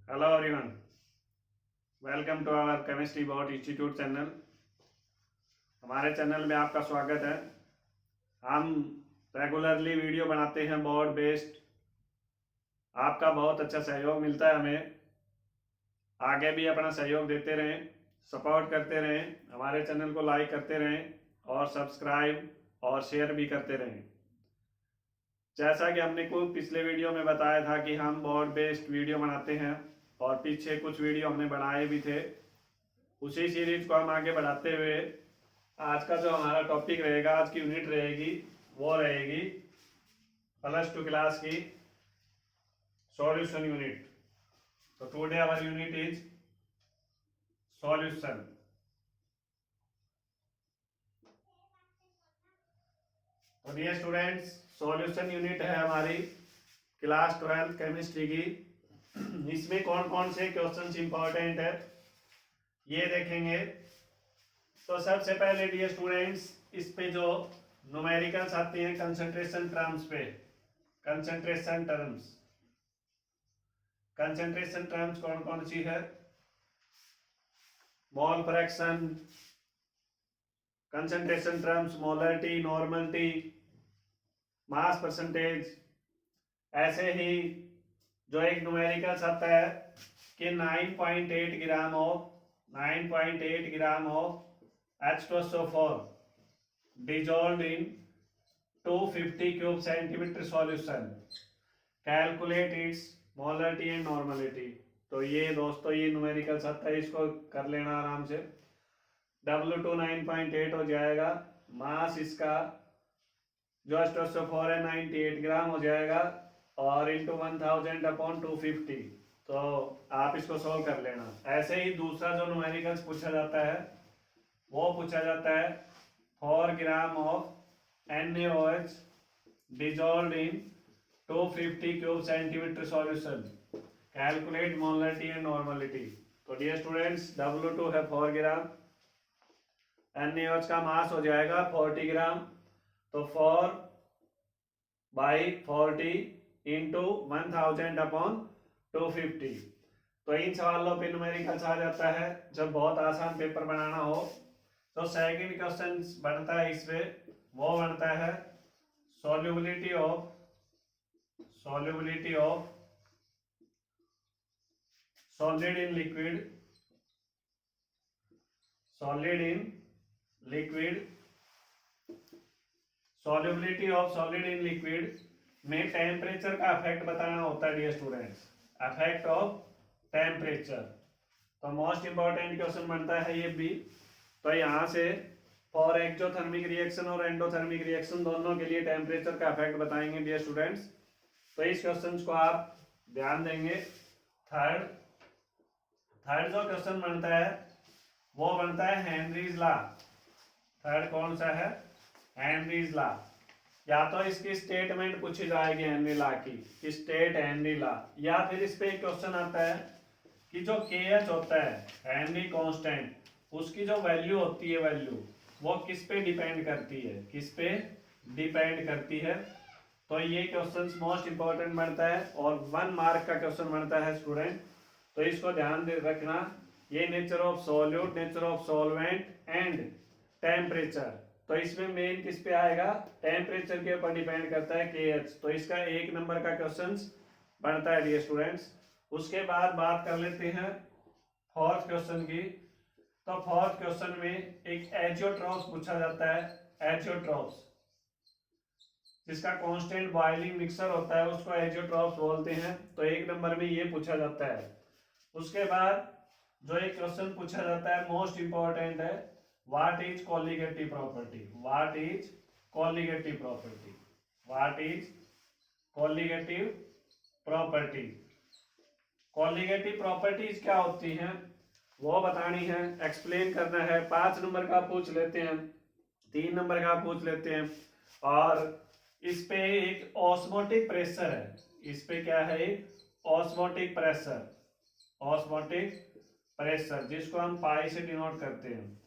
Hello everyone, welcome to our chemistry board institute channel. हमारे channel में आपका स्वागत है। हम रेगुलरली वीडियो बनाते हैं बोर्ड बेस्ड। आपका बहुत अच्छा सहयोग मिलता है हमें। आगे भी अपना सहयोग देते रहें, सपोर्ट करते रहें, हमारे चैनल को लाइक करते रहें और सब्सक्राइब और शेयर भी करते रहें। जैसा कि हमने कुछ पिछले वीडियो में बताया था कि हम बोर्ड बेस्ड वीडियो बनाते हैं और पीछे कुछ वीडियो हमने बनाए भी थे। उसी सीरीज को हम आगे बढ़ाते हुए आज का जो हमारा टॉपिक रहेगा, आज की यूनिट रहेगी, वो रहेगी +2 क्लास की सॉल्यूशन यूनिट। तो today our unit is solution. तो डियर स्टूडेंट्स, सॉल्यूशन यूनिट है हमारी क्लास 12 केमिस्ट्री की। इसमें कौन कौन से क्वेश्चंस इंपॉर्टेंट है ये देखेंगे। तो सबसे पहले डियर स्टूडेंट्स, इस पे जो न्यूमेरिकल्स आते हैं कंसंट्रेशन टर्म्स पे, कंसंट्रेशन टर्म्स कौन कौन सी है? Mole fraction, concentration terms molarity, normality, mass percentage. ऐसे ही जो एक न्यूमेरिकल्स आता है कि 9.8 gram of H2SO4 dissolved in 250 cube centimeter solution, calculate its molarity and normality। तो ये दोस्तों ये न्यूमेरिकल्स आता है, इसको कर लेना आराम से। W2 9.8 हो जाएगा, मास इसका जो H2SO4 है 98 ग्राम हो जाएगा और इंटू 1000/250। तो आप इसको सोल्व कर लेना। ऐसे ही दूसरा जो न्यूमेरिकल्स पूछा जाता है वो पूछा जाता है 4 gram of NaOH dissolved in 250 cube centimetre solution, calculate molarity and normality. तो डियर स्टूडेंट्स, W2 है 4 ग्राम, NaOH का मास हो जाएगा 40 ग्राम। तो 4/40 इंटू 1000/250। तो इन सवालों पे न्यूमेरिकल्स आ जाता है। जब बहुत आसान पेपर बनाना हो तो सेकंड क्वेश्चन बनता है इसमें, वो बनता है solubility of solid in liquid, solubility of solid in liquid में टेम्परेचर का इफेक्ट बताना होता है dear students, effect of temperature. तो मोस्ट इंपॉर्टेंट क्वेश्चन बनता है ये भी। तो यहाँ से फॉर एक्सोथर्मिक रिएक्शन और एंडोथर्मिक रिएक्शन दोनों के लिए टेम्परेचर का इफेक्ट बताएंगे डियर स्टूडेंट्स। तो इस क्वेश्चन को आप ध्यान देंगे। थर्ड जो क्वेश्चन बनता है वो बनता है हेनरीज लॉ। थर्ड कौन सा है? Henry's law. या तो इसकी स्टेटमेंट पूछी जाएगी हेनरी लॉ की, स्टेट हेनरी लॉ, या फिर इस पे क्वेश्चन आता है कि जो KH होता है हेनरी कांस्टेंट, उसकी जो वैल्यू होती है वो किस पे डिपेंड करती है, तो ये क्वेश्चन मोस्ट इंपॉर्टेंट बनता है और 1 मार्क का क्वेश्चन बनता है स्टूडेंट। तो इसको ध्यान दे रखना। ये nature of solute, nature of solvent and temperature. तो इसमें मेन किस पे आएगा? टेम्परेचर के ऊपर डिपेंड करता है KH। तो इसका 1 नंबर का क्वेश्चन बनता है डियर स्टूडेंट्स। उसके बाद बात कर लेते हैं फोर्थ क्वेश्चन की। तो फोर्थ क्वेश्चन में एक एजियोट्रॉप्स पूछा जाता है। एजियोट्रॉप्स जिसका कांस्टेंट बॉइलिंग मिक्सर होता है उसको एजियोट्रॉप्स बोलते हैं। तो 1 नंबर में ये पूछा जाता है। उसके बाद जो एक क्वेश्चन पूछा जाता है मोस्ट इंपॉर्टेंट है, what is colligative property. What is colligative properties क्या होती हैं वो बतानी है, एक्सप्लेन करना है। 5 नंबर का पूछ लेते हैं, 3 नंबर का पूछ लेते हैं। और इस पे एक ऑस्मोटिक प्रेशर है, इस पे क्या है? ऑस्मोटिक प्रेशर जिसको हम पाई से डिनोट करते हैं।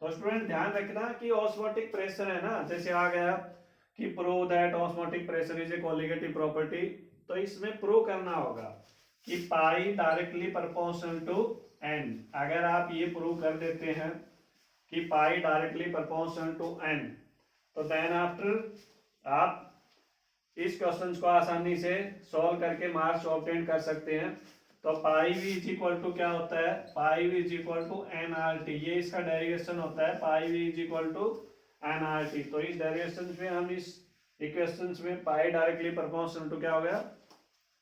तो स्टूडेंट ध्यान रखना कि ऑस्मोटिक प्रेशर है ना, जैसे आ गया कि prove that osmotic pressure is a colligative property, तो इसमें प्रूव करना होगा कि पाई डायरेक्टली प्रोपोर्शनल टू n। अगर आप ये प्रूव कर देते हैं कि पाई डायरेक्टली प्रोपोर्शनल टू n, तो देन आफ्टर आप इस क्वेश्चन को आसानी से सॉल्व करके मार्क्स ऑब्टेन कर सकते हैं। तो pi V is equal to क्या होता है, pi V is equal to n R T, ये इसका डेरिवेशन होता है, pi V is equal to n R T. तो इस डेरिवेशन में हम इस इक्वेशंस में पाई डायरेक्टली प्रोपोर्शनल टू क्या हो गया,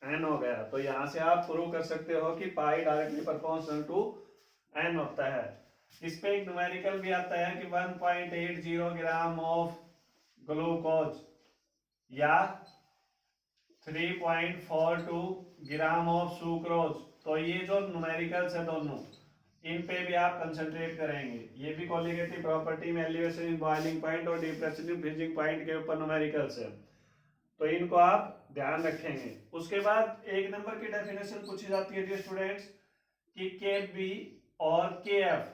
एन हो गया। तो यहाँ से आप प्रूव कर सकते हो कि पाई डायरेक्टली प्रोपोर्शनल टू एन होता है। इस पे एक न्यूमेरिकल भी आता है कि 1.80 ग्राम ऑफ ग्लूकोज या 3.42 ग्राम ऑफ सुक्रोज। तो ये जो न्यूमेरिकल्स है दोनों, इन पे भी आप कंसंट्रेट करेंगे। ये भी कोलिगेटिव प्रॉपर्टी में एलिवेशन इन बॉइलिंग पॉइंट और डिप्रेशन इन फ्रीजिंग पॉइंट के ऊपर न्यूमेरिकल्स है, तो इनको आप ध्यान रखेंगे। उसके बाद एक नंबर की डेफिनेशन पूछी जाती है स्टूडेंट्स कि के बी और के एफ,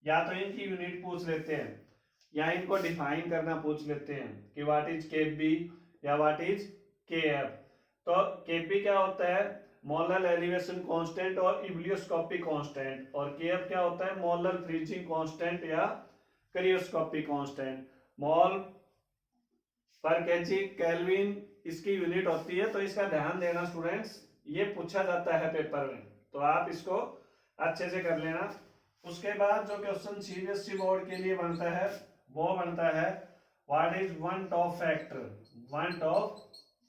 या तो इनकी यूनिट पूछ लेते हैं या इनको डिफाइन करना पूछ लेते हैं कि व्हाट इज के बी या व्हाट इज के एफ। तो के बी क्या होता है, मोलर एलिवेशन कांस्टेंट और इब्लियोस्कोपिक कांस्टेंट, और के एफ क्या होता है, मोलर फ्रीजिंग कांस्टेंट या क्रियोस्कोपिक कांस्टेंट। मोल पर केजी केल्विन इसकी यूनिट होती है। तो इसका ध्यान देना स्टूडेंट्स, ये पूछा जाता है पेपर में, तो आप इसको अच्छे से कर लेना। उसके बाद जो क्वेश्चन सीबीएसई बोर्ड के लिए बनता है वो बनता है what is one top factor, one top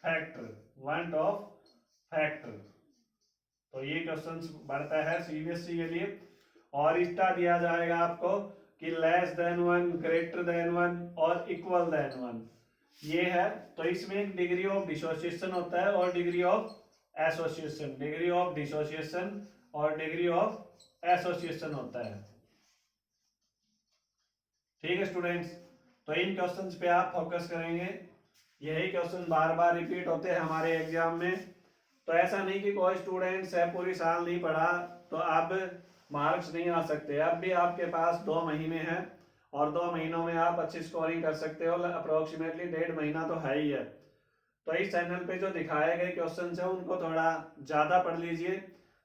factor, one top factor. तो ये क्वेश्चन बढ़ता है सीबीएसई के लिए। और इसका दिया जाएगा आपको कि less than one, greater than one और इक्वल देन वन, ये है। तो इसमें एक डिग्री ऑफ डिसोसिएशन होता है और degree of association, degree of dissociation और डिग्री ऑफ एसोसिएशन होता है। ठीक है स्टूडेंट्स, तो इन क्वेश्चंस पे आप फोकस करेंगे। यही क्वेश्चन बार बार रिपीट होते हैं हमारे एग्जाम में। तो ऐसा नहीं कि कोई स्टूडेंट्स है पूरी साल नहीं पढ़ा तो अब मार्क्स नहीं आ सकते। अब भी आपके पास 2 महीने हैं और 2 महीनों में आप अच्छी स्कोरिंग कर सकते हो। अप्रोक्सीमेटली 1.5 महीना तो है ही है। तो इस चैनल पे जो दिखाए गए क्वेश्चन है उनको थोड़ा ज़्यादा पढ़ लीजिए,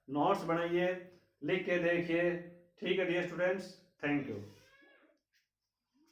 नोट्स बनाइए, लिख के देखिए। ठीक है डियर स्टूडेंट्स, थैंक यू।